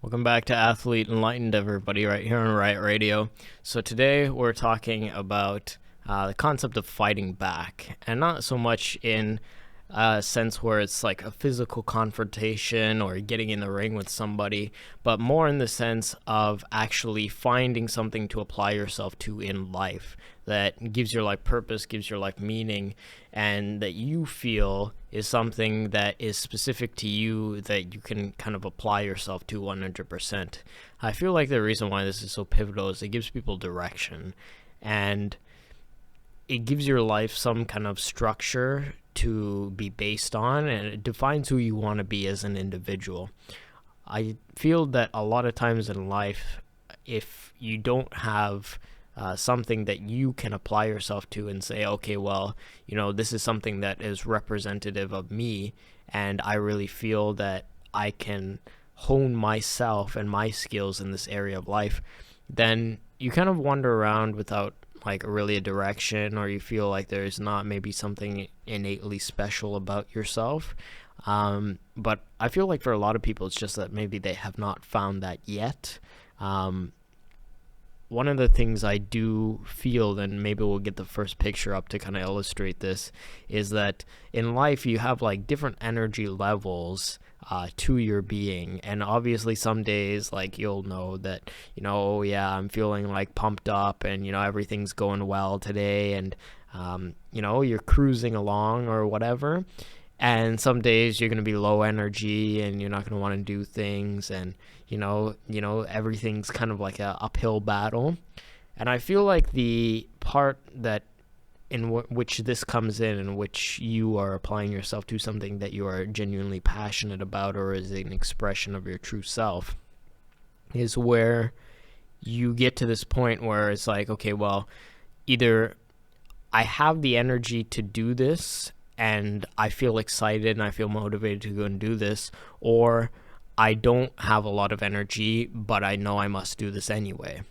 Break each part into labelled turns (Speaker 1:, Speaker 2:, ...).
Speaker 1: Welcome back to Athlete Enlightened, everybody, right here on Riot Radio. So today we're talking about the concept of fighting back, and not so much in a sense where it's like a physical confrontation or getting in the ring with somebody, but more in the sense of actually finding something to apply yourself to in life that gives your life purpose, gives your life meaning, and that you feel is something that is specific to you that you can kind of apply yourself to 100%. I feel like the reason why this is so pivotal is it gives people direction, and it gives your life some kind of structure to be based on, and it defines who you want to be as an individual. I feel that a lot of times in life, if you don't have something that you can apply yourself to and say, okay, well, this is something that is representative of me, and I really feel that I can hone myself and my skills in this area of life, then you kind of wander around without like really a direction, or you feel like there's not maybe something innately special about yourself. But I feel like for a lot of people, it's just that maybe they have not found that yet. One of the things I do feel, and maybe we'll get the first picture up to kind of illustrate this, is that in life you have like different energy levels to your being. And obviously some days like you'll know that, oh yeah, I'm feeling like pumped up and, everything's going well today, and, you're cruising along or whatever. And some days you're going to be low energy and you're not going to want to do things, and everything's kind of like a uphill battle. And I feel like the part that in which this comes in which you are applying yourself to something that you are genuinely passionate about, or is an expression of your true self, is where you get to this point where it's like, okay, well, either I have the energy to do this and I feel excited and I feel motivated to go and do this, or I don't have a lot of energy, but I know I must do this anyway.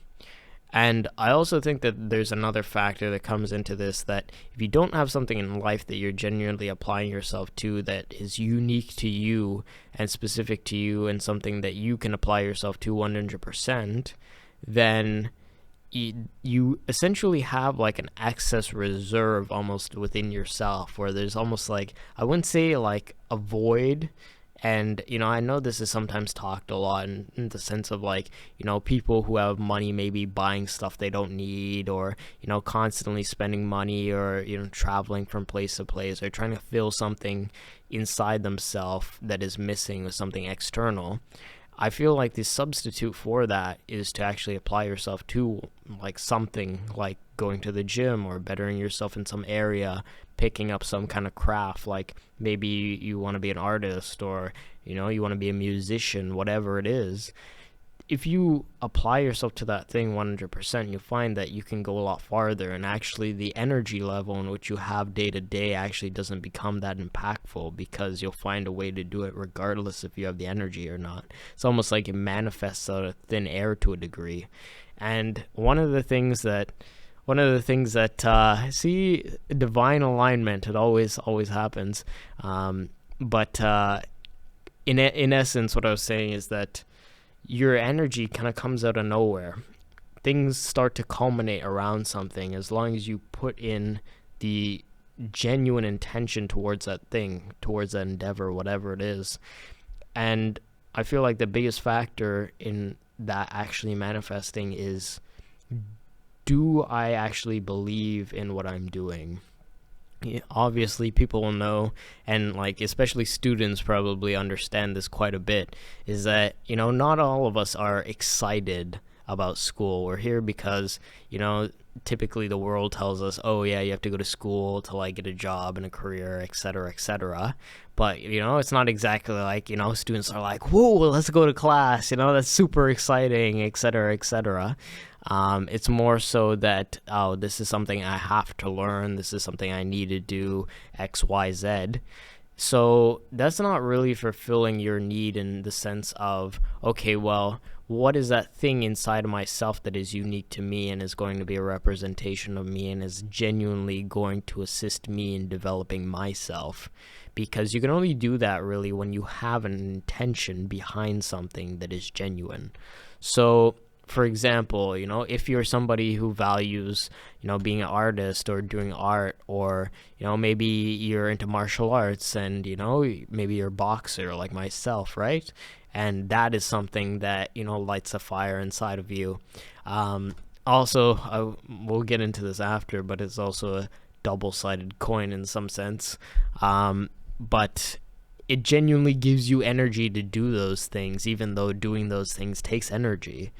Speaker 1: And I also think that there's another factor that comes into this, that if you don't have something in life that you're genuinely applying yourself to that is unique to you and specific to you and something that you can apply yourself to 100%, then you essentially have like an excess reserve almost within yourself, where there's almost like, I wouldn't say like a void. And, I know this is sometimes talked a lot in the sense of like, people who have money maybe buying stuff they don't need, or, constantly spending money, or, traveling from place to place, or trying to fill something inside themselves that is missing with something external. I feel like the substitute for that is to actually apply yourself to like something like going to the gym or bettering yourself in some area, picking up some kind of craft. Like maybe you want to be an artist, or you want to be a musician, whatever it is. If you apply yourself to that thing 100%, you'll find that you can go a lot farther, and actually the energy level in which you have day to day actually doesn't become that impactful, because you'll find a way to do it regardless if you have the energy or not. It's almost like it manifests out of thin air to a degree. And one of the things that see, divine alignment, it always happens. But in essence, what I was saying is that your energy kind of comes out of nowhere. Things start to culminate around something as long as you put in the genuine intention towards that thing, towards that endeavor, whatever it is. And I feel like the biggest factor in that actually manifesting is, do I actually believe in what I'm doing? Obviously people will know, and like especially students probably understand this quite a bit, is that not all of us are excited about school. We're here because typically the world tells us, oh yeah, you have to go to school to like get a job and a career, etc., etc. But it's not exactly like students are like, whoa, let's go to class, that's super exciting, etc., etc. It's more so that, oh, this is something I have to learn, this is something I need to do, X, Y, Z. So that's not really fulfilling your need in the sense of, okay, well, what is that thing inside of myself that is unique to me and is going to be a representation of me and is genuinely going to assist me in developing myself. Because you can only do that really when you have an intention behind something that is genuine. So, for example, if you're somebody who values, being an artist or doing art, or, maybe you're into martial arts and, maybe you're a boxer like myself, right? And that is something that, lights a fire inside of you. We'll get into this after, but it's also a double-sided coin in some sense. But it genuinely gives you energy to do those things, even though doing those things takes energy,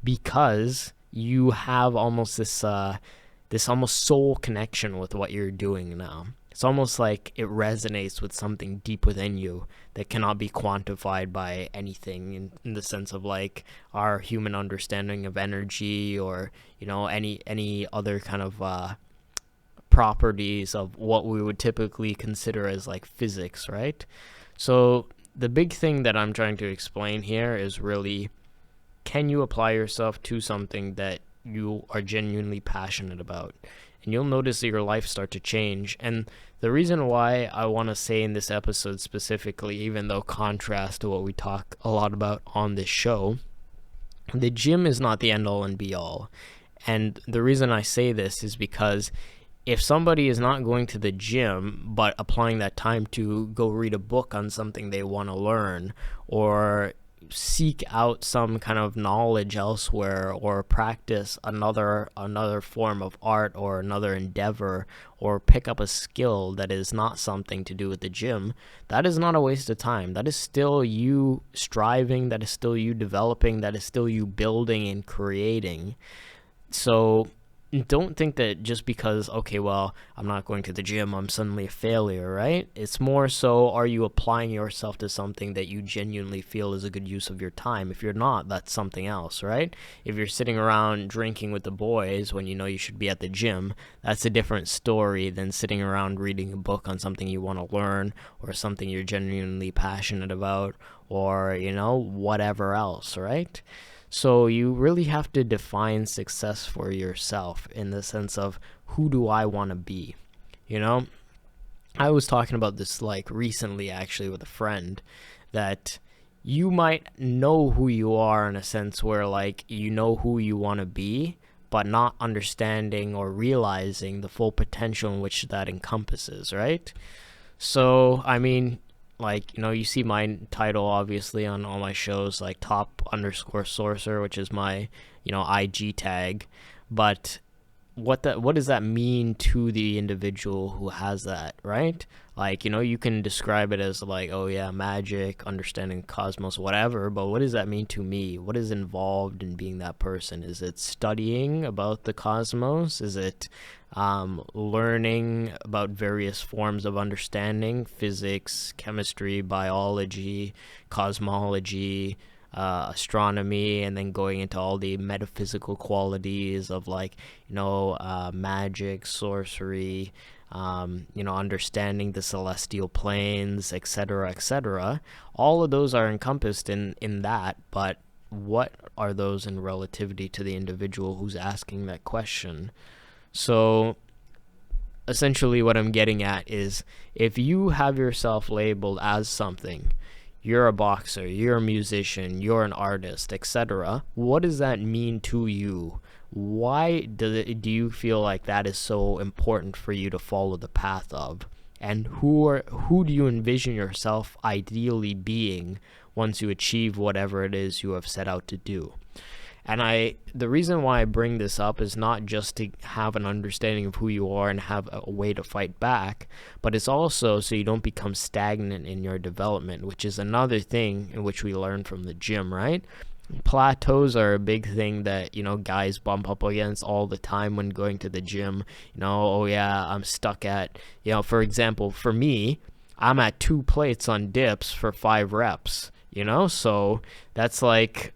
Speaker 1: because you have almost this almost soul connection with what you're doing now. It's almost like it resonates with something deep within you that cannot be quantified by anything in the sense of like our human understanding of energy, or any other kind of properties of what we would typically consider as like physics, right? So the big thing that I'm trying to explain here is really, can you apply yourself to something that you are genuinely passionate about? And you'll notice that your life start to change. And the reason why I want to say in this episode specifically, even though contrast to what we talk a lot about on this show, the gym is not the end all and be all. And the reason I say this is because if somebody is not going to the gym but applying that time to go read a book on something they want to learn, or seek out some kind of knowledge elsewhere, or practice another form of art or another endeavor, or pick up a skill that is not something to do with the gym, that is not a waste of time. That is still you striving, that is still you developing, that is still you building and creating. So don't think that just because, okay, well, I'm not going to the gym, I'm suddenly a failure, right? It's more so, are you applying yourself to something that you genuinely feel is a good use of your time? If you're not, that's something else, right? If you're sitting around drinking with the boys when you know you should be at the gym, that's a different story than sitting around reading a book on something you want to learn, or something you're genuinely passionate about, or, whatever else, right? So you really have to define success for yourself in the sense of, who do I want to be? I was talking about this like recently actually with a friend, that you might know who you are in a sense where like you know who you want to be, but not understanding or realizing the full potential in which that encompasses, right? So, I mean, like, you see my title obviously on all my shows, like top_sorcerer, which is my, IG tag. But what does that mean to the individual who has that, right? Like, you can describe it as like, oh yeah, magic, understanding cosmos, whatever, but what does that mean to me? What is involved in being that person? Is it studying about the cosmos? Is it learning about various forms of understanding, physics, chemistry, biology, cosmology, astronomy, and then going into all the metaphysical qualities of like, magic, sorcery, understanding the celestial planes, etc., etc. All of those are encompassed in that, but what are those in relativity to the individual who's asking that question? So essentially what I'm getting at is, if you have yourself labeled as something, you're a boxer, you're a musician, you're an artist, etc., what does that mean to you? Why do you feel like that is so important for you to follow the path of? And who do you envision yourself ideally being once you achieve whatever it is you have set out to do? And the reason why I bring this up is not just to have an understanding of who you are and have a way to fight back, but it's also so you don't become stagnant in your development, which is another thing in which we learn from the gym, right? Plateaus are a big thing that, guys bump up against all the time when going to the gym. Oh yeah, I'm stuck at, for example, for me, I'm at 2 plates on dips for 5 reps, so that's like,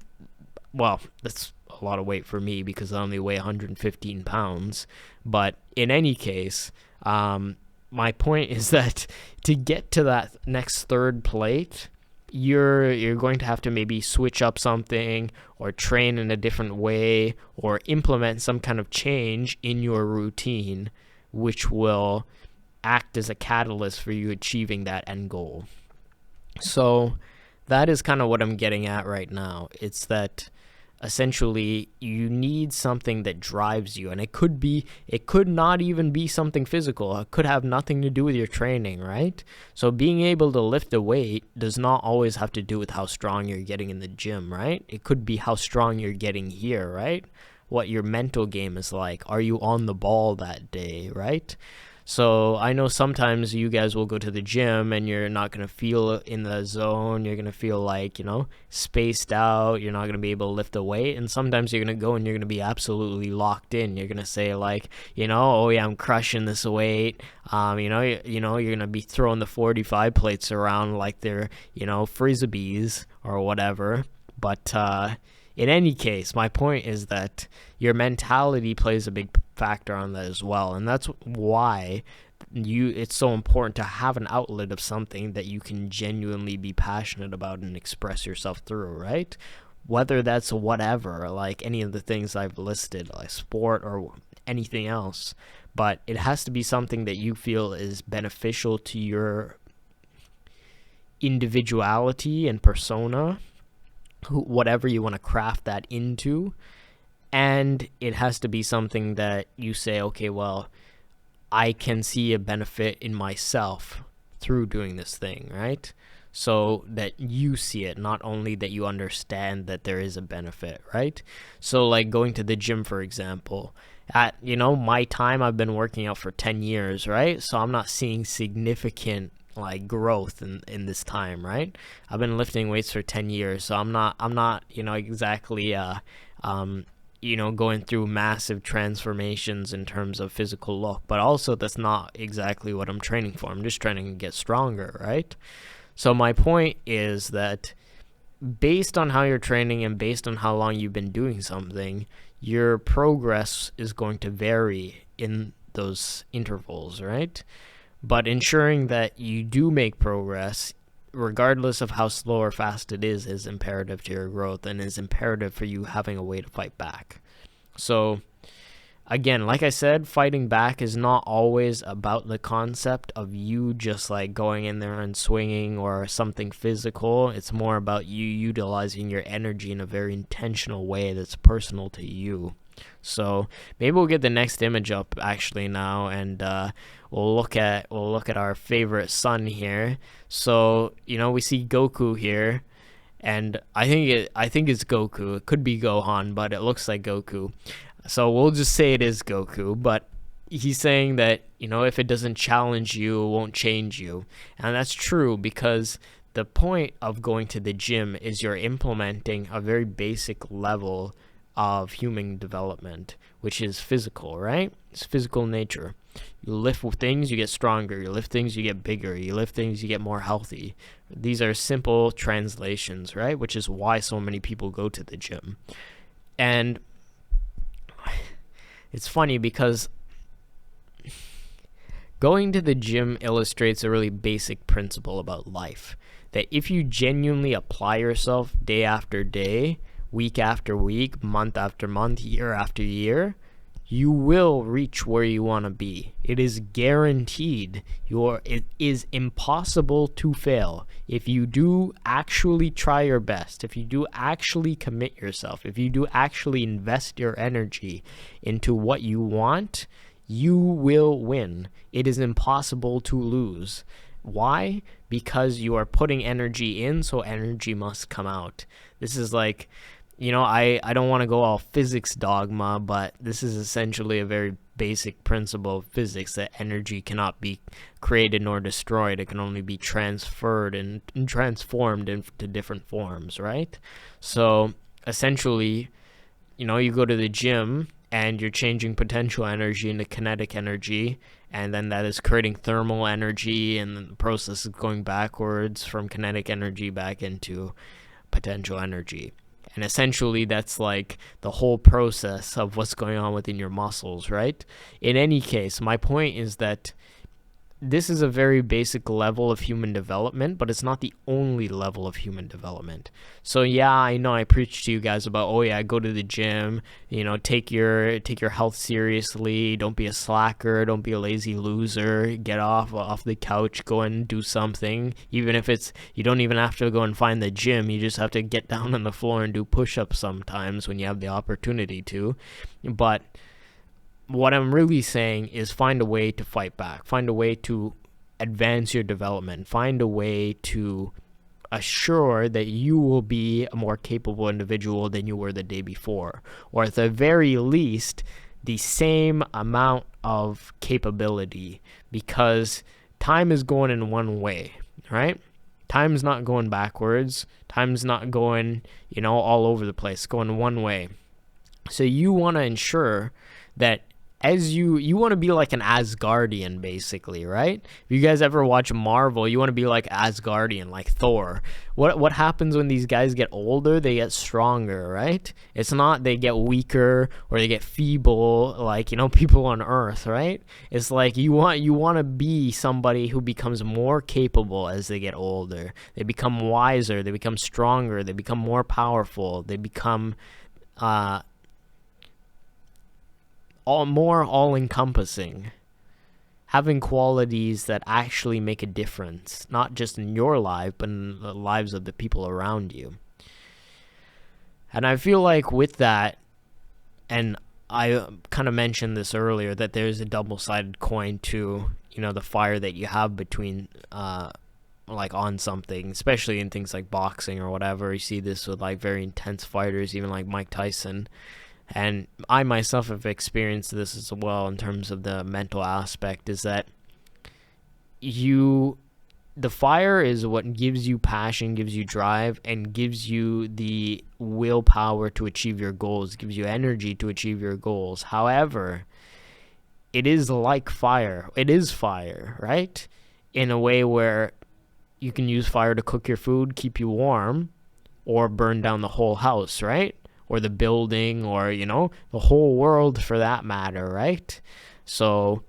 Speaker 1: well, that's a lot of weight for me because I only weigh 115 pounds. But in any case, my point is that to get to that next 3rd plate, you're going to have to maybe switch up something or train in a different way or implement some kind of change in your routine, which will act as a catalyst for you achieving that end goal. So that is kind of what I'm getting at right now. It's that essentially you need something that drives you, and it could not even be something physical. It could have nothing to do with your training, right? So being able to lift a weight does not always have to do with how strong you're getting in the gym, right? It could be how strong you're getting here, right? What your mental game is like. Are you on the ball that day, right? So I know sometimes you guys will go to the gym and you're not going to feel in the zone. You're going to feel like, spaced out. You're not going to be able to lift the weight. And sometimes you're going to go and you're going to be absolutely locked in. You're going to say like, oh yeah, I'm crushing this weight. You're going to be throwing the 45 plates around like they're, frisbees or whatever. But in any case, my point is that your mentality plays a big factor on that as well, and that's why it's so important to have an outlet of something that you can genuinely be passionate about and express yourself through, right? Whether that's whatever, like any of the things I've listed, like sport or anything else, but it has to be something that you feel is beneficial to your individuality and persona, whatever you want to craft that into. And it has to be something that you say, okay, well, I can see a benefit in myself through doing this thing, right? So that you see it, not only that you understand that there is a benefit, right? So like going to the gym, for example, at, my time, I've been working out for 10 years, right? So I'm not seeing significant like growth in this time, right? I've been lifting weights for 10 years, so I'm not exactly going through massive transformations in terms of physical look, but also that's not exactly what I'm training for. I'm just trying to get stronger, right? So my point is that based on how you're training and based on how long you've been doing something, your progress is going to vary in those intervals, right? But ensuring that you do make progress, regardless of how slow or fast it is imperative to your growth and is imperative for you having a way to fight back. So again, like I said, fighting back is not always about the concept of you just like going in there and swinging or something physical. It's more about you utilizing your energy in a very intentional way that's personal to you. So maybe we'll get the next image up actually now, and we'll look at our favorite son here. So we see Goku here, and I think it's Goku. It could be Gohan, but it looks like Goku. So we'll just say it is Goku. But he's saying that if it doesn't challenge you, it won't change you, and that's true because the point of going to the gym is you're implementing a very basic level of human development, which is physical, right? It's physical nature. You lift things, you get stronger. You lift things, you get bigger. You lift things, you get more healthy. These are simple translations, right? Which is why so many people go to the gym. And it's funny because going to the gym illustrates a really basic principle about life. That if you genuinely apply yourself day after day, week after week, month after month, year after year, you will reach where you want to be. It is guaranteed. It is impossible to fail. If you do actually try your best, if you do actually commit yourself, if you do actually invest your energy into what you want, you will win. It is impossible to lose. Why? Because you are putting energy in, so energy must come out. This is like, I don't want to go all physics dogma, but this is essentially a very basic principle of physics, that energy cannot be created nor destroyed. It can only be transferred and transformed into different forms, right? So essentially, you go to the gym and you're changing potential energy into kinetic energy, and then that is creating thermal energy, and then the process is going backwards from kinetic energy back into potential energy. And essentially, that's like the whole process of what's going on within your muscles, right? In any case, my point is that this is a very basic level of human development, but it's not the only level of human development. So yeah, I know I preach to you guys about, oh yeah, go to the gym, take your health seriously, don't be a slacker, don't be a lazy loser, get off the couch, go and do something. Even if it's, you don't even have to go and find the gym, you just have to get down on the floor and do push-ups sometimes when you have the opportunity to. But what I'm really saying is find a way to fight back. Find a way to advance your development. Find a way to assure that you will be a more capable individual than you were the day before. Or at the very least, the same amount of capability, because time is going in one way, right? Time's not going backwards. Time's not going, all over the place. It's going one way. So you want to ensure that as you want to be like an Asgardian, basically, right? If you guys ever watch Marvel, you want to be like Asgardian, like Thor. What happens when these guys get older? They get stronger, right? It's not they get weaker or they get feeble, like, people on Earth, right? It's like you want to be somebody who becomes more capable as they get older. They become wiser, they become stronger, they become more powerful, they become all-encompassing, having qualities that actually make a difference, not just in your life, but in the lives of the people around you. And I feel like with that, and I kind of mentioned this earlier, that there's a double-sided coin to, the fire that you have between, like on something, especially in things like boxing or whatever. You see this with like very intense fighters, even like Mike Tyson. And I myself have experienced this as well in terms of the mental aspect, is that the fire is what gives you passion, gives you drive, and gives you the willpower to achieve your goals, gives you energy to achieve your goals. However, it is like fire. It is fire, right? In a way where you can use fire to cook your food, keep you warm, or burn down the whole house, right? Or the building, or, the whole world for that matter, right? So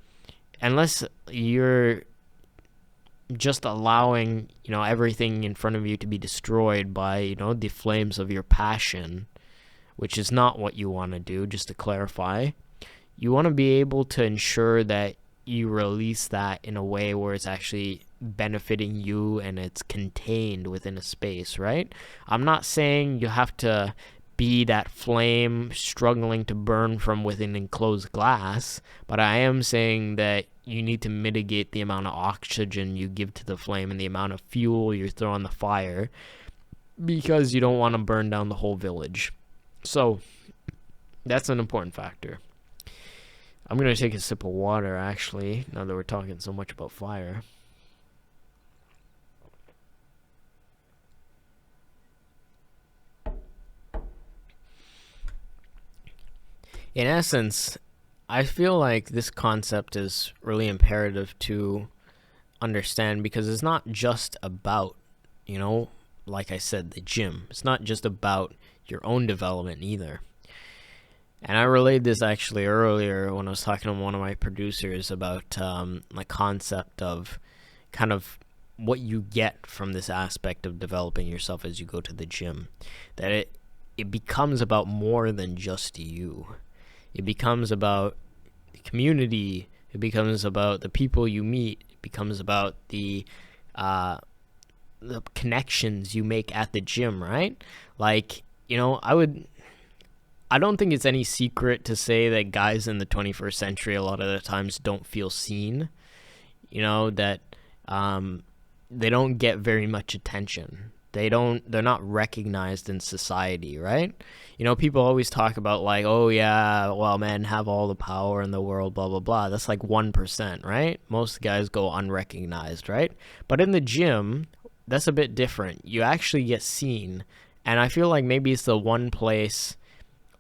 Speaker 1: unless you're just allowing, everything in front of you to be destroyed by, the flames of your passion, which is not what you want to do, just to clarify, you want to be able to ensure that you release that in a way where it's actually benefiting you and it's contained within a space, right? I'm not saying you have to be that flame struggling to burn from within enclosed glass, but I am saying that you need to mitigate the amount of oxygen you give to the flame and the amount of fuel you throw on the fire, because you don't want to burn down the whole village. So that's an important factor. I'm going to take a sip of water, actually, now that we're talking so much about fire. In essence, I feel like this concept is really imperative to understand, because it's not just about, like I said, the gym. It's not just about your own development either. And I relayed this actually earlier when I was talking to one of my producers about the concept of kind of what you get from this aspect of developing yourself as you go to the gym. That it becomes about more than just you. It becomes about the community. It becomes about the people you meet. It becomes about the connections you make at the gym, right? Like, I don't think it's any secret to say that guys in the 21st century a lot of the times don't feel seen. That they don't get very much attention. They're not recognized in society, right? People always talk about like, oh yeah, well, men have all the power in the world, blah, blah, blah. That's like 1%, right? Most guys go unrecognized, right? But in the gym, that's a bit different. You actually get seen. And I feel like maybe it's the one place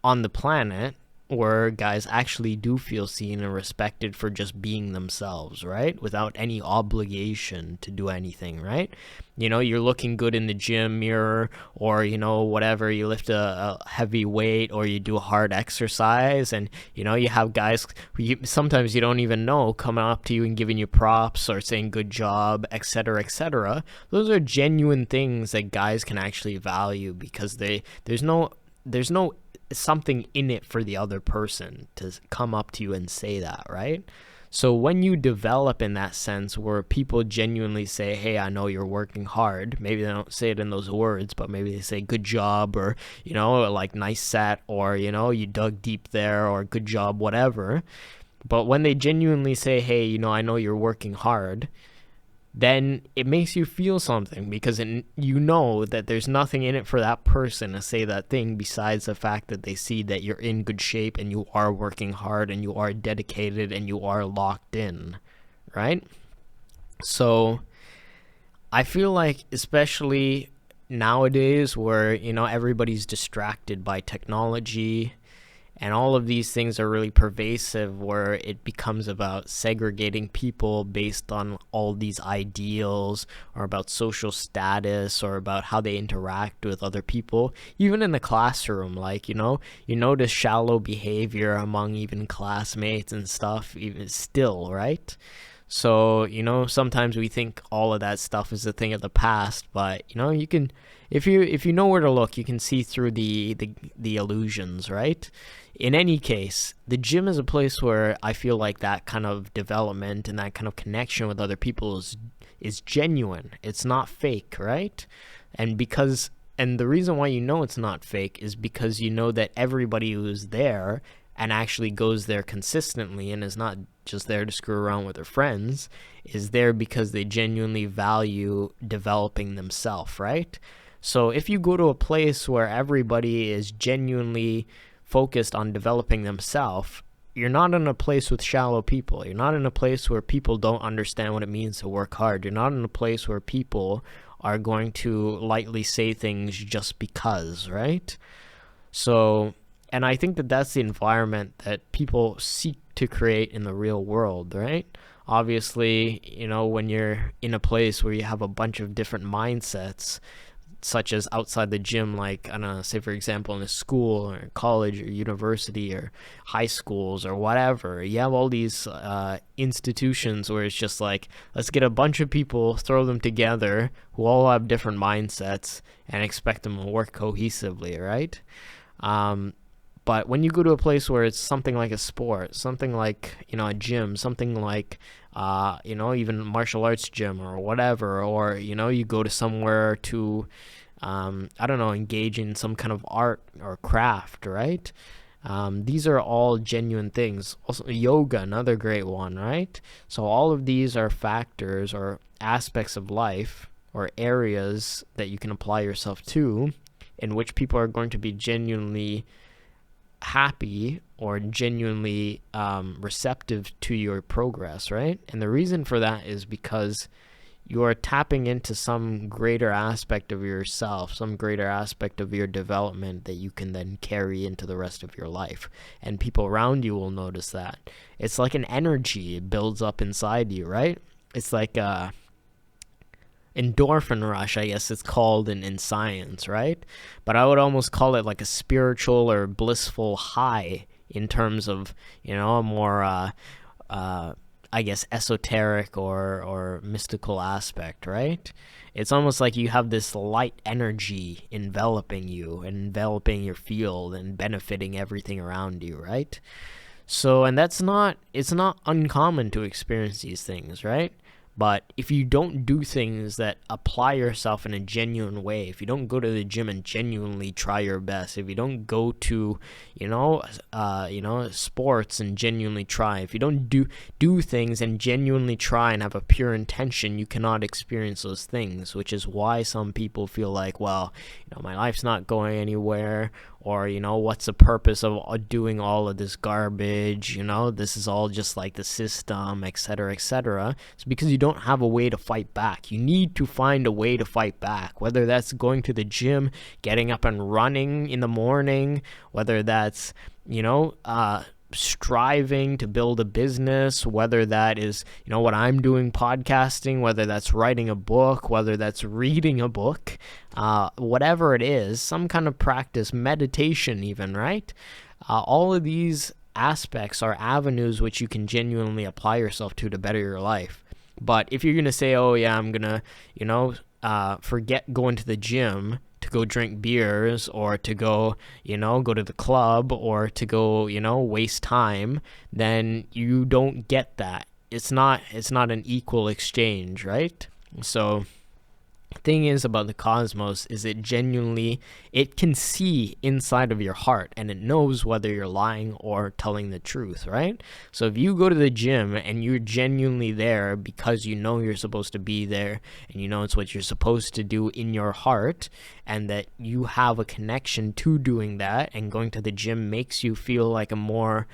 Speaker 1: on the planet where guys actually do feel seen and respected for just being themselves, right? Without any obligation to do anything, right? You're looking good in the gym mirror, or, whatever, you lift a heavy weight, or you do a hard exercise, and, you have guys who sometimes you don't even know coming up to you and giving you props or saying good job, etc., etc. Those are genuine things that guys can actually value, because there's no something in it for the other person to come up to you and say that, right? So when you develop in that sense where people genuinely say, hey, I know you're working hard, maybe they don't say it in those words, but maybe they say good job, or, like nice set, or, you dug deep there, or good job, whatever. But when they genuinely say, hey, I know you're working hard, then it makes you feel something, because that there's nothing in it for that person to say that thing besides the fact that they see that you're in good shape and you are working hard and you are dedicated and you are locked in, right? So I feel like, especially nowadays where, everybody's distracted by technology, and all of these things are really pervasive, where it becomes about segregating people based on all these ideals, or about social status, or about how they interact with other people. Even in the classroom, like, you notice shallow behavior among even classmates and stuff, even still, right? So, sometimes we think all of that stuff is a thing of the past, but, you can, if you know where to look, you can see through the illusions, right? In any case, the gym is a place where I feel like that kind of development and that kind of connection with other people is genuine. It's not fake, right? And the reason why it's not fake is because that everybody who's there and actually goes there consistently and is not just there to screw around with their friends, is there because they genuinely value developing themselves, right? So if you go to a place where everybody is genuinely focused on developing themselves, you're not in a place with shallow people. You're not in a place where people don't understand what it means to work hard. You're not in a place where people are going to lightly say things just because, right? So, and I think that that's the environment that people seek to create in the real world, right? Obviously, when you're in a place where you have a bunch of different mindsets, such as outside the gym, like, I don't know, say for example in a school or college or university or high schools or whatever, you have all these institutions where it's just like, let's get a bunch of people, throw them together who all have different mindsets and expect them to work cohesively, right? But when you go to a place where it's something like a sport, something like, a gym, something like, even martial arts gym or whatever, or, you go to somewhere to, I don't know, engage in some kind of art or craft, right? These are all genuine things. Also, yoga, another great one, right? So all of these are factors or aspects of life or areas that you can apply yourself to, in which people are going to be genuinely happy or genuinely receptive to your progress, right? And the reason for that is because you are tapping into some greater aspect of yourself, some greater aspect of your development that you can then carry into the rest of your life. And people around you will notice that. It's like an energy, it builds up inside you, right? It's like a endorphin rush, I guess it's called in science, right? But I would almost call it like a spiritual or blissful high in terms of, a more, I guess, esoteric or mystical aspect, right? It's almost like you have this light energy enveloping you, and enveloping your field and benefiting everything around you, right? So, and it's not uncommon to experience these things, right? But if you don't do things that apply yourself in a genuine way, if you don't go to the gym and genuinely try your best, if you don't go to, sports and genuinely try, if you don't do things and genuinely try and have a pure intention, you cannot experience those things, which is why some people feel like, well, my life's not going anywhere, or, what's the purpose of doing all of this garbage, this is all just like the system, etc., etc. It's because you don't have a way to fight back. You need to find a way to fight back, whether that's going to the gym, getting up and running in the morning, whether that's, striving to build a business, whether that is, what I'm doing, podcasting, whether that's writing a book, whether that's reading a book, whatever it is, some kind of practice, meditation even, right? All of these aspects are avenues which you can genuinely apply yourself to better your life. But if you're going to say, oh yeah, I'm going to, forget going to the gym to go drink beers, or to go, go to the club, or to go, waste time, then you don't get that. It's not an equal exchange, right? So thing is about the cosmos is it can see inside of your heart, and it knows whether you're lying or telling the truth, right? So if you go to the gym and you're genuinely there because you're supposed to be there, and it's what you're supposed to do in your heart, and that you have a connection to doing that, and going to the gym makes you feel like a more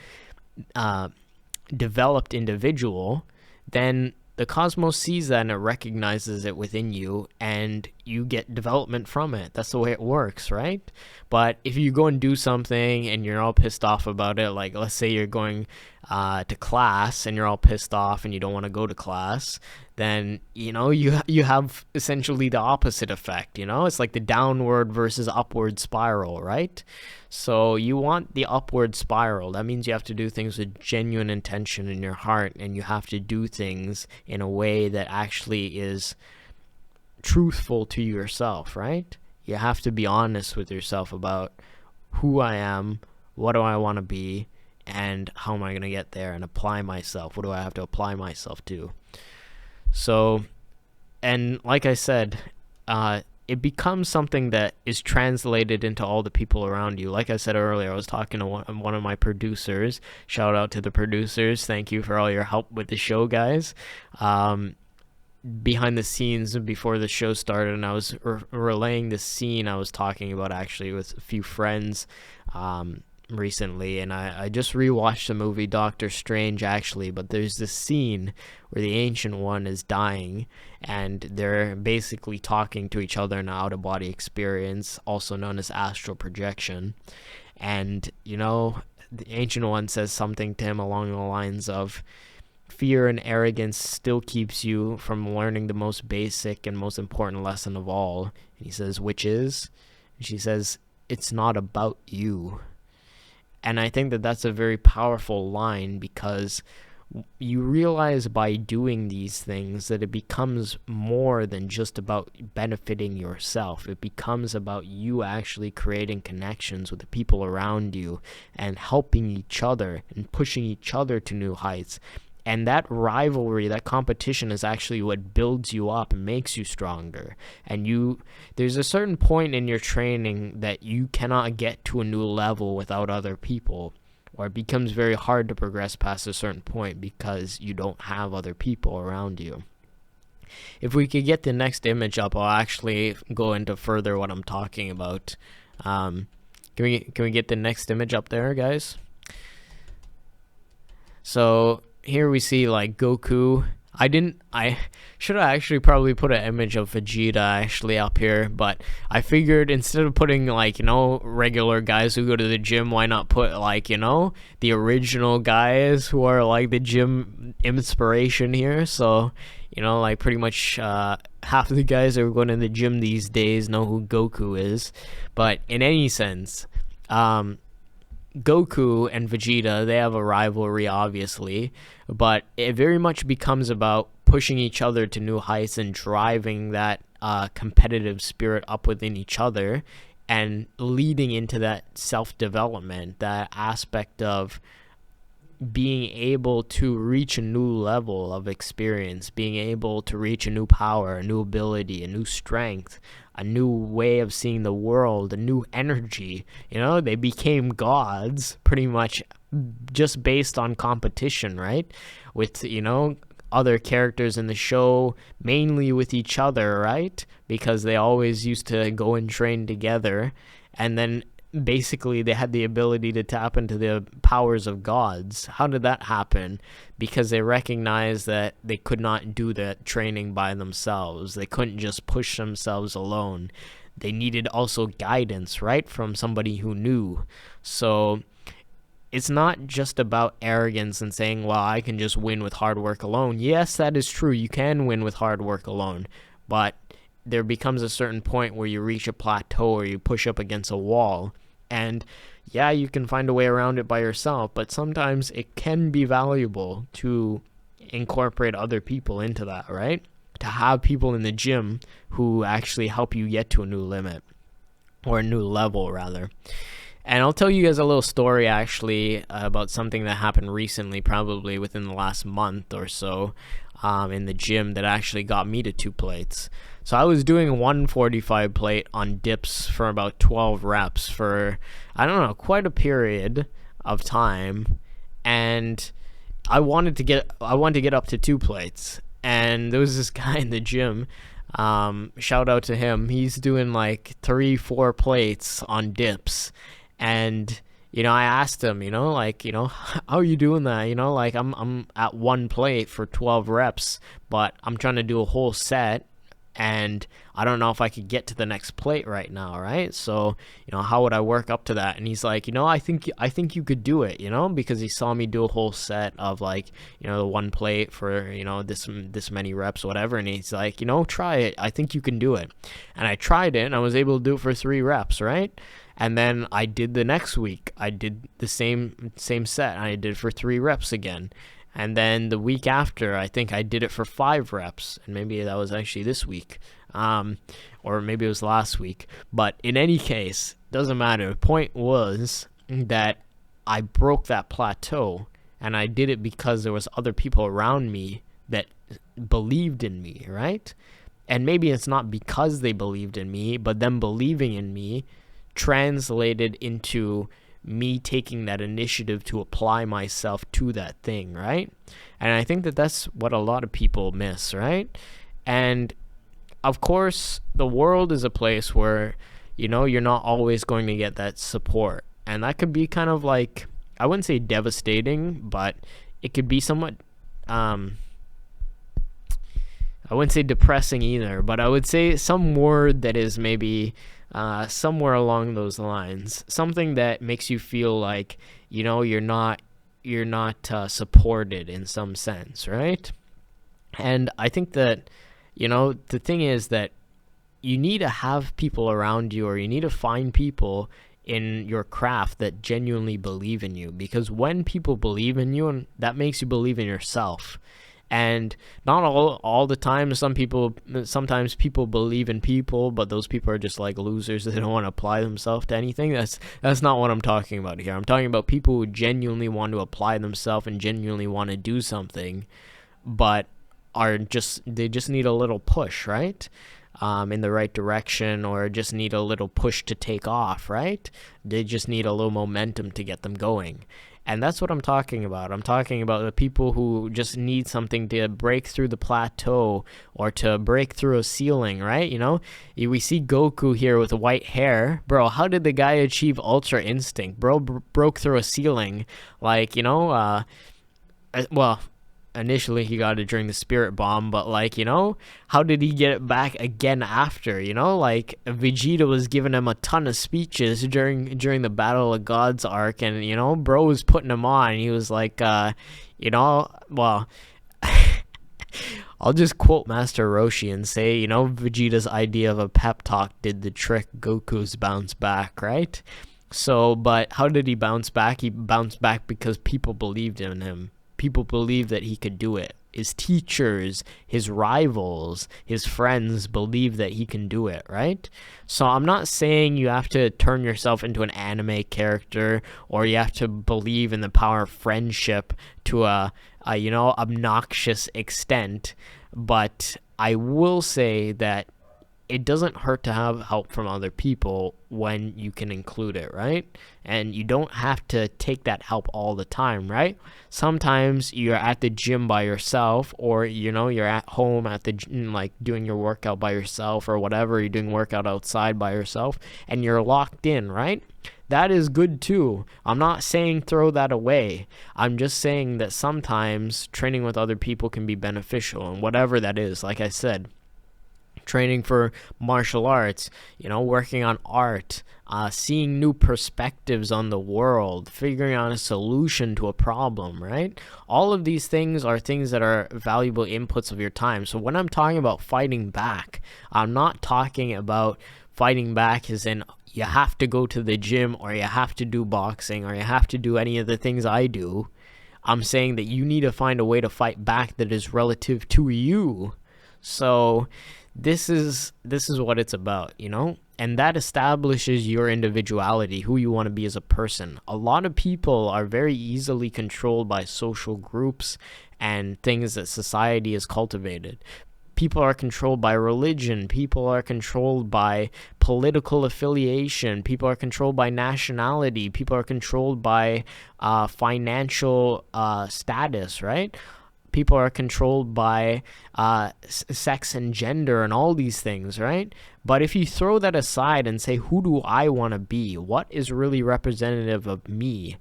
Speaker 1: developed individual, then the cosmos sees that and it recognizes it within you, and you get development from it. That's the way it works, right? But if you go and do something and you're all pissed off about it, like let's say you're going to class and you're all pissed off and you don't want to go to class, then you have essentially the opposite effect. It's like the downward versus upward spiral, right? So you want the upward spiral. That means you have to do things with genuine intention in your heart, and you have to do things in a way that actually is truthful to yourself, right? You have to be honest with yourself about who I am, what do I want to be, and how am I going to get there, and apply myself. What do I have to apply myself to? So, and like I said, it becomes something that is translated into all the people around you. Like I said earlier, I was talking to one of my producers. Shout out to the producers. Thank you for all your help with the show, guys. Behind the scenes before the show started, and I was relaying this scene I was talking about actually with a few friends recently, and I just rewatched the movie Doctor Strange actually, but there's this scene where the Ancient One is dying, and they're basically talking to each other in an out-of-body experience, also known as astral projection. And the Ancient One says something to him along the lines of, fear and arrogance still keeps you from learning the most basic and most important lesson of all. And he says, which is? And she says, it's not about you. And I think that that's a very powerful line, because you realize by doing these things that it becomes more than just about benefiting yourself. It becomes about you actually creating connections with the people around you and helping each other and pushing each other to new heights. And that rivalry, that competition is actually what builds you up and makes you stronger. And there's a certain point in your training that you cannot get to a new level without other people, or it becomes very hard to progress past a certain point because you don't have other people around you. If we could get the next image up, I'll actually go into further what I'm talking about. Can we get the next image up there, guys? So here we see like Goku. I should have actually probably put an image of Vegeta actually up here, but I figured instead of putting like, regular guys who go to the gym, why not put like, the original guys who are like the gym inspiration here. So, like pretty much half of the guys that are going to the gym these days know who Goku is. But in any sense, Goku and Vegeta, they have a rivalry, obviously, but it very much becomes about pushing each other to new heights and driving that competitive spirit up within each other, and leading into that self-development, that aspect of being able to reach a new level of experience, being able to reach a new power, a new ability, a new strength, a new way of seeing the world, a new energy. They became gods pretty much just based on competition, right? With, other characters in the show, mainly with each other, right? Because they always used to go and train together, and then basically they had the ability to tap into the powers of gods. How did that happen? Because they recognized that they could not do that training by themselves. They couldn't just push themselves alone. They needed also guidance, right, from somebody who knew. So it's not just about arrogance and saying, well, I can just win with hard work alone. Yes, that is true. You can win with hard work alone. But there becomes a certain point where you reach a plateau or you push up against a wall. And yeah, you can find a way around it by yourself, but sometimes it can be valuable to incorporate other people into that, right? To have people in the gym who actually help you get to a new limit, or a new level rather. And I'll tell you guys a little story actually about something that happened recently, probably within the last month or so, in the gym that actually got me to 2 plates. So I was doing 145 plate on dips for about 12 reps for, I don't know, quite a period of time. And I wanted to get up to 2 plates. And there was this guy in the gym, shout out to him. He's doing like 3-4 plates on dips. And I asked him, how are you doing that? Like I'm at 1 plate for 12 reps, but I'm trying to do a whole set, and I don't know if I could get to the next plate right now, right? So, how would I work up to that? And he's like, I think you could do it, because he saw me do a whole set of like, the 1 plate for, this many reps, whatever. And he's like, try it. I think you can do it. And I tried it, and I was able to do it for 3 reps, right? And then I did the next week. I did the same set. I did it for 3 reps again. And then the week after, I think I did it for 5 reps. And maybe that was actually this week. Or maybe it was last week. But in any case, doesn't matter. The point was that I broke that plateau. And I did it because there was other people around me that believed in me, right? And maybe it's not because they believed in me, but them believing in me translated into me taking that initiative to apply myself to that thing, right? And I think that that's what a lot of people miss, right? And of course, the world is a place where, you're not always going to get that support. And that could be kind of like, I wouldn't say devastating, but it could be somewhat, I wouldn't say depressing either, but I would say some word that is maybe somewhere along those lines, something that makes you feel like you're not supported in some sense, right? And I think that the thing is that you need to have people around you, or you need to find people in your craft that genuinely believe in you, because when people believe in you, and that makes you believe in yourself. And not all the time. Sometimes people believe in people, but those people are just like losers. They don't want to apply themselves to anything. That's not what I'm talking about here. I'm talking about people who genuinely want to apply themselves and genuinely want to do something, but they just need a little push, right? In the right direction, or just need a little push to take off, right? They just need a little momentum to get them going. And that's what I'm talking about. I'm talking about the people who just need something to break through the plateau, or to break through a ceiling, right? We see Goku here with white hair. Bro, how did the guy achieve Ultra Instinct? Bro broke through a ceiling. Like, well, initially he got it during the Spirit Bomb, but like, how did he get it back again after? Like Vegeta was giving him a ton of speeches during the Battle of Gods arc, and bro was putting him on. He was like, well, I'll just quote Master Roshi and say, Vegeta's idea of a pep talk did the trick. Goku's bounce back, right? So, but how did he bounce back? He bounced back because people believed in him. People believed that he could do it. His teachers, his rivals, his friends believe that he can do it, right? So I'm not saying you have to turn yourself into an anime character, or you have to believe in the power of friendship to a obnoxious extent, but I will say that it doesn't hurt to have help from other people when you can include it, right? And you don't have to take that help all the time, right? Sometimes you're at the gym by yourself, or you're at home at the like doing your workout by yourself, or whatever, you're doing workout outside by yourself, and you're locked in, right? That is good too. I'm not saying throw that away. I'm just saying that sometimes training with other people can be beneficial, and whatever that is, like I said, training for martial arts, working on art, seeing new perspectives on the world, figuring out a solution to a problem, right? All of these things are things that are valuable inputs of your time. So when I'm talking about fighting back, I'm not talking about fighting back as in you have to go to the gym or you have to do boxing or you have to do any of the things I do. I'm saying that you need to find a way to fight back that is relative to you. So this is what it's about, and that establishes your individuality, who you want to be as a person. A lot of people are very easily controlled by social groups and things that society has cultivated. People are controlled by religion. People are controlled by political affiliation. People are controlled by nationality. People are controlled by financial status, right? People are controlled by sex and gender and all these things, right? But if you throw that aside and say, who do I want to be? What is really representative of me?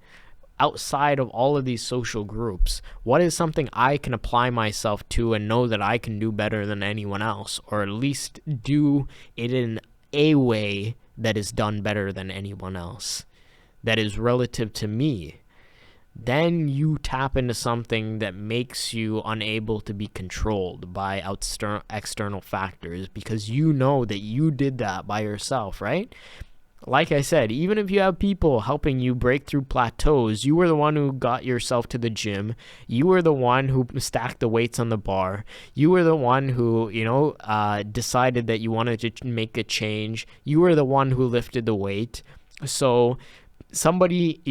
Speaker 1: Outside of all of these social groups, what is something I can apply myself to and know that I can do better than anyone else, or at least do it in a way that is done better than anyone else, that is relative to me? Then you tap into something that makes you unable to be controlled by external factors, because you know that you did that by yourself, right? Like I said, even if you have people helping you break through plateaus, you were the one who got yourself to the gym. You were the one who stacked the weights on the bar. You were the one who, decided that you wanted to make a change. You were the one who lifted the weight. So somebody,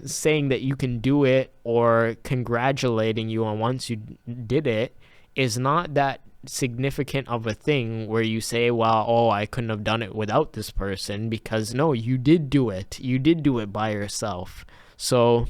Speaker 1: saying that you can do it or congratulating you on once you did it is not that significant of a thing where you say, well, I couldn't have done it without this person, because no, you did do it. You did do it by yourself. So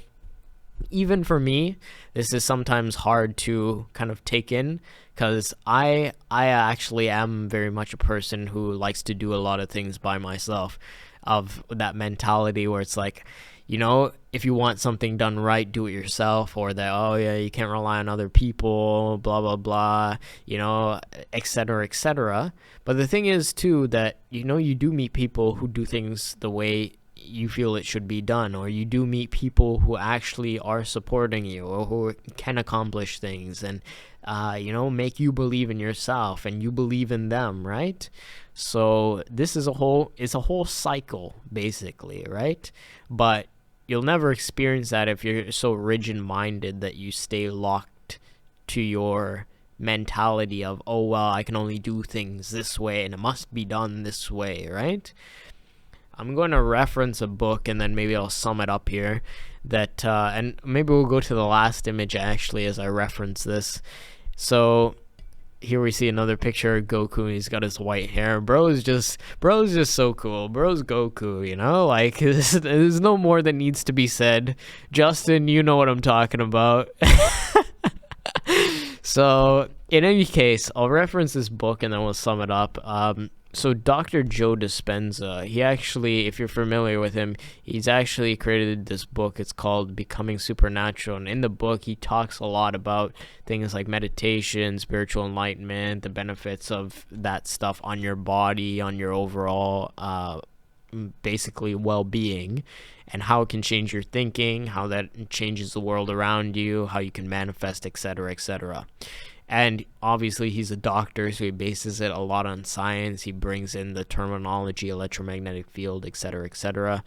Speaker 1: even for me, this is sometimes hard to kind of take in, because I actually am very much a person who likes to do a lot of things by myself, of that mentality where it's like, if you want something done right, do it yourself, or that, you can't rely on other people, blah, blah, blah, et cetera, et cetera. But the thing is, too, that, you do meet people who do things the way you feel it should be done, or you do meet people who actually are supporting you, or who can accomplish things and, make you believe in yourself and you believe in them, right? So this is it's a whole cycle, basically, right? But you'll never experience that if you're so rigid-minded that you stay locked to your mentality of, I can only do things this way and it must be done this way, right? I'm going to reference a book and then maybe I'll sum it up here. And maybe we'll go to the last image actually as I reference this. So here we see another picture of Goku, and he's got his white hair. Bro's just so cool. Bro's Goku, like there's no more that needs to be said. Justin, you know what I'm talking about. So in any case, I'll reference this book and then we'll sum it up. So Dr. Joe Dispenza, he actually, if you're familiar with him, he's actually created this book. It's called Becoming Supernatural. And in the book, he talks a lot about things like meditation, spiritual enlightenment, the benefits of that stuff on your body, on your overall, basically well-being, and how it can change your thinking, how that changes the world around you, how you can manifest, etc., etc. And obviously he's a doctor, so he bases it a lot on science. He brings in the terminology, electromagnetic field, etc., etc.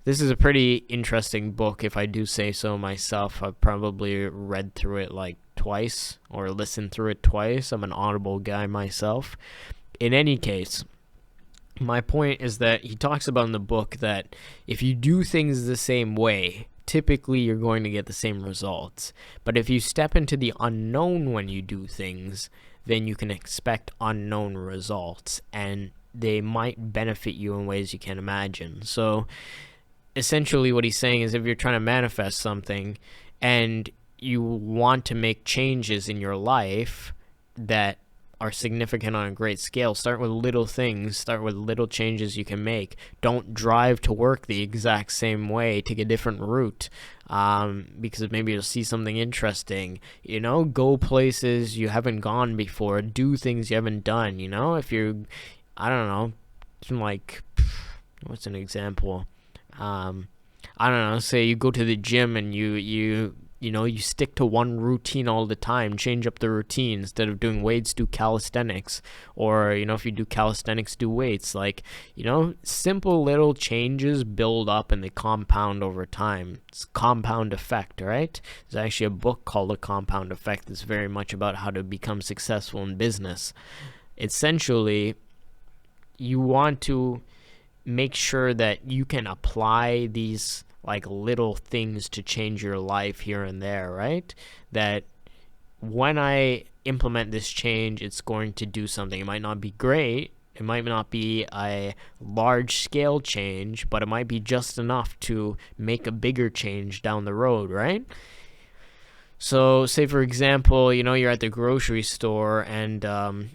Speaker 1: This is a pretty interesting book, if I do say so myself. I've probably read through it like twice or listened through it twice. I'm an Audible guy myself. In any case, my point is that he talks about in the book that if you do things the same way, typically you're going to get the same results. But if you step into the unknown when you do things, then you can expect unknown results, and they might benefit you in ways you can't imagine. So essentially what he's saying is, if you're trying to manifest something and you want to make changes in your life that are significant on a great scale. Start with little things. Start with little changes you can make. Don't drive to work the exact same way. Take a different route, because maybe you'll see something interesting. Go places you haven't gone before. Do things you haven't done. If you're, I don't know, like, what's an example? I don't know, say you go to the gym and you stick to one routine all the time. Change up the routine. Instead of doing weights, do calisthenics. Or, if you do calisthenics, do weights. Like, simple little changes build up and they compound over time. It's compound effect, right? There's actually a book called The Compound Effect that's very much about how to become successful in business. Essentially, you want to make sure that you can apply these like little things to change your life here and there, right? That when I implement this change, it's going to do something. It might not be great. It might not be a large scale change, but it might be just enough to make a bigger change down the road, right? So say, for example, you're at the grocery store and,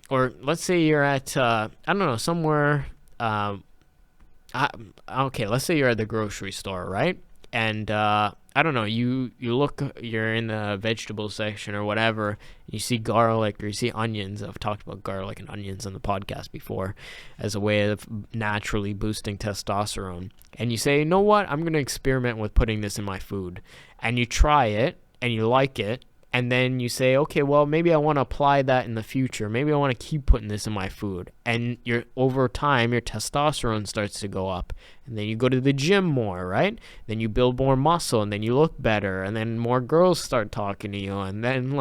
Speaker 1: or let's say you're at, I don't know, somewhere, okay, let's say you're at the grocery store, right? And I don't know, you're in the vegetable section or whatever, you see garlic or you see onions. I've talked about garlic and onions on the podcast before as a way of naturally boosting testosterone. And you say, you know what, I'm going to experiment with putting this in my food. And you try it and you like it. And then you say, okay, well, maybe I want to apply that in the future. Maybe I want to keep putting this in my food. And over time, your testosterone starts to go up. And then you go to the gym more, right? Then you build more muscle, and then you look better. And then more girls start talking to you. And then,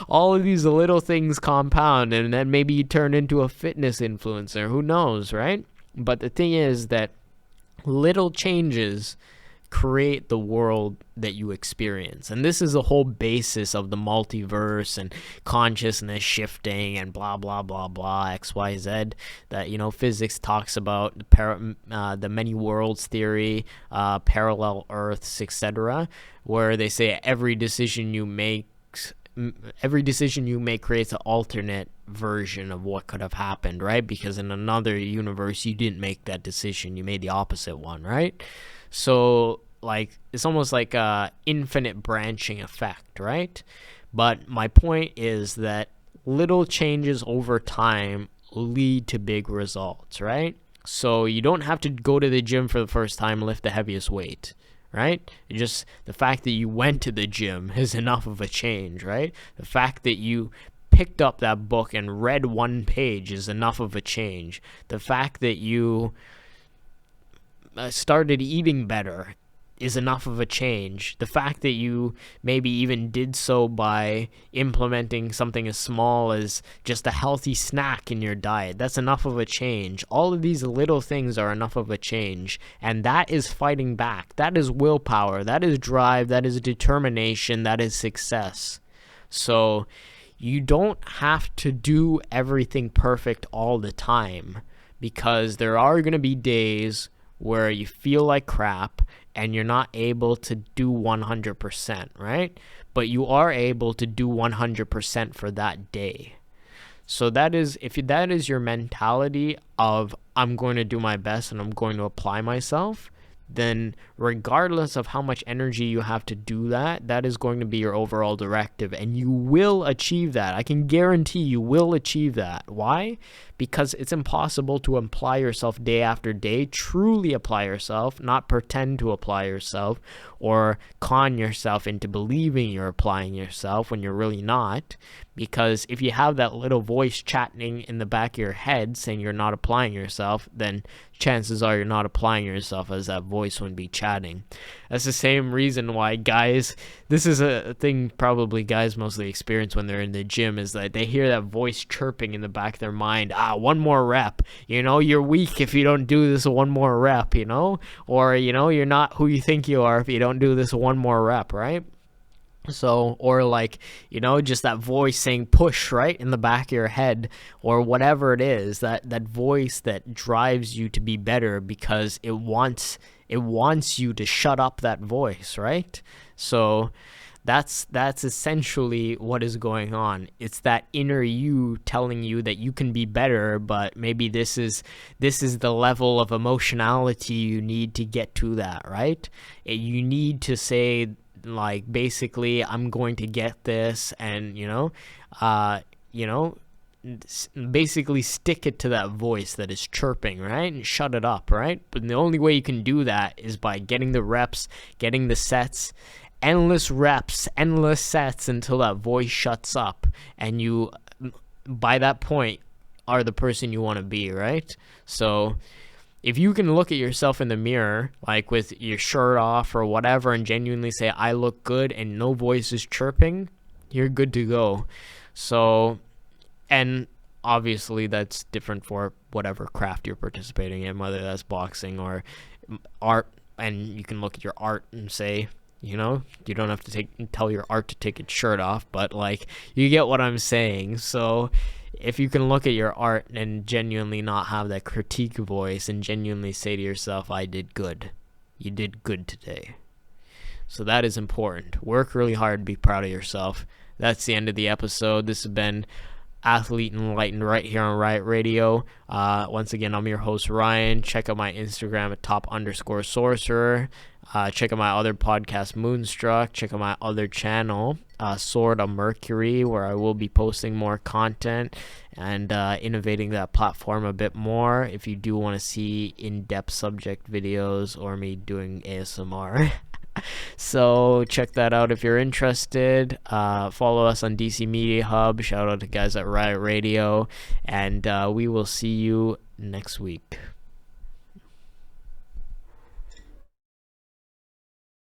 Speaker 1: all of these little things compound. And then maybe you turn into a fitness influencer. Who knows, right? But the thing is that little changes create the world that you experience. And this is the whole basis of the multiverse and consciousness shifting and blah blah blah blah XYZ that physics talks about, the many worlds theory, parallel earths, etc., where they say every decision you make creates an alternate version of what could have happened, right? Because in another universe you didn't make that decision, you made the opposite one, right? So, it's almost like a infinite branching effect, right? But my point is that little changes over time lead to big results, right? So you don't have to go to the gym for the first time and lift the heaviest weight, right? Just the fact that you went to the gym is enough of a change, right? The fact that you picked up that book and read one page is enough of a change. The fact that you started eating better is enough of a change. The fact that you maybe even did so by implementing something as small as just a healthy snack in your diet, that's enough of a change. All of these little things are enough of a change, and that is fighting back. That is willpower. That is drive. That is determination. That is success. So you don't have to do everything perfect all the time, because there are going to be days where you feel like crap and you're not able to do 100%, right? But you are able to do 100% for that day. So that is your mentality of I'm going to do my best and I'm going to apply myself, then regardless of how much energy you have to do that, that is going to be your overall directive, and you will achieve that. I can guarantee you will achieve that. Why? Because it's impossible to apply yourself day after day, truly apply yourself, not pretend to apply yourself or con yourself into believing you're applying yourself when you're really not. Because if you have that little voice chatting in the back of your head saying you're not applying yourself, then chances are you're not applying yourself, as that voice would be chatting. That's the same reason why guys, this is a thing probably guys mostly experience when they're in the gym, is that they hear that voice chirping in the back of their mind. One more rep, you're weak if you don't do this one more rep, or, you're not who you think you are if you don't do this one more rep, right? So, or just that voice saying push right in the back of your head, or whatever it is, that voice that drives you to be better because it wants you to shut up that voice, right? So That's essentially what is going on. It's that inner you telling you that you can be better, but maybe this is the level of emotionality you need to get to that, right? You need to say, like, basically, I'm going to get this, and you know basically stick it to that voice that is chirping, right? And shut it up, right? But the only way you can do that is by getting the reps, getting the sets, endless reps, endless sets until that voice shuts up, and you, by that point, are the person you want to be, right? So if you can look at yourself in the mirror, like with your shirt off or whatever, and genuinely say, I look good, and no voice is chirping, you're good to go. So, and obviously that's different for whatever craft you're participating in, whether that's boxing or art, and you can look at your art and say, you don't have to tell your art to take its shirt off, but like, you get what I'm saying. So if you can look at your art and genuinely not have that critique voice and genuinely say to yourself, I did good. You did good today. So that is important. Work really hard, be proud of yourself. That's the end of the episode. This has been Athlete Enlightened right here on Riot Radio. Once again, I'm your host, Ryan. Check out my Instagram at top_sorcerer. Check out my other podcast, Moonstruck. Check out my other channel, Sword of Mercury, where I will be posting more content and innovating that platform a bit more if you do want to see in-depth subject videos or me doing ASMR. So check that out if you're interested. Follow us on DC Media Hub. Shout out to guys at Riot Radio, and we will see you next week.